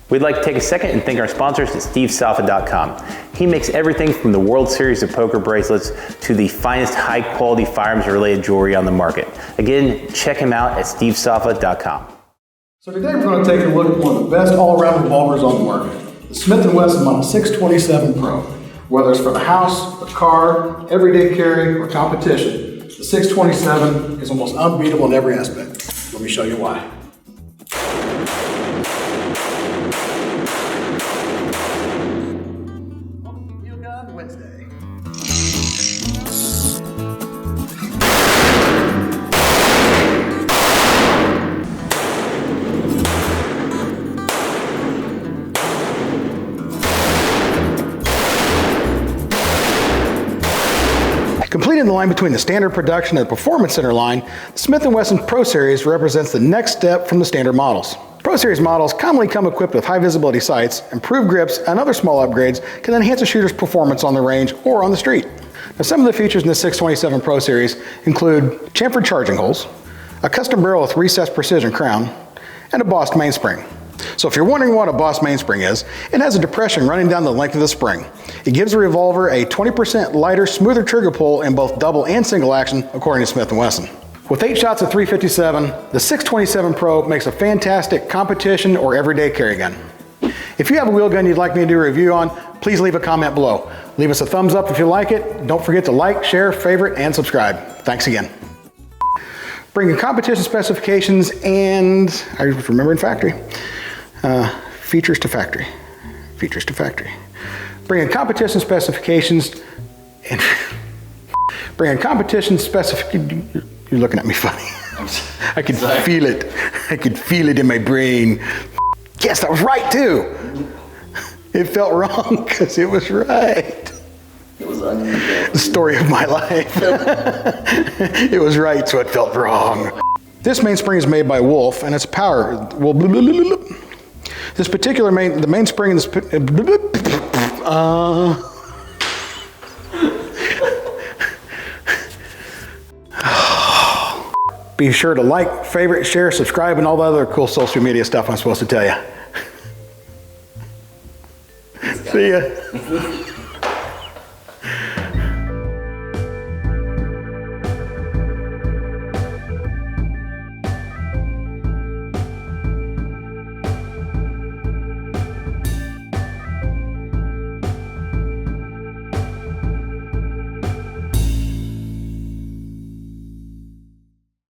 We'd like to take a second and thank our sponsors at stevesalfa.com. He makes everything from the World Series of Poker bracelets to the finest high-quality firearms-related jewelry on the market. Again, check him out at stevesalfa.com. So today we're going to take a look at one of the best all-around revolvers on the market, the Smith & Wesson Model 627 Pro. Whether it's for the house, the car, everyday carry, or competition, the 627 is almost unbeatable in every aspect. Let me show you why. Wheelgun Wednesday. Completing the line between the standard production and the Performance Center line, the Smith & Wesson Pro Series represents the next step from the standard models. Pro Series models commonly come equipped with high visibility sights, improved grips, and other small upgrades can enhance a shooter's performance on the range or on the street. Now, some of the features in the 627 Pro Series include chamfered charging holes, a custom barrel with recessed precision crown, and a bossed mainspring. So if you're wondering what a boss mainspring is, it has a depression running down the length of the spring. It gives the revolver a 20% lighter, smoother trigger pull in both double and single action, according to Smith & Wesson. With 8 shots of .357, the 627 Pro makes a fantastic competition or everyday carry gun. If you have a wheel gun you'd like me to do a review on, please leave a comment below. Leave us a thumbs up if you like it. Don't forget to like, share, favorite, and subscribe. Thanks again. Bringing competition specifications and, I remember in factory. Features to factory. Features to factory. Bringing competition specifications and bringing competition specifications. You're looking at me funny. I could feel it. I could feel it in my brain. Yes, that was right too. It felt wrong because it was right. It was unusual. The story of my life. It was right, so it felt wrong. This mainspring is made by Wolf, and it's power. This particular the mainspring in this. Be sure to like, favorite, share, subscribe, and all the other cool social media stuff I'm supposed to tell you. See ya.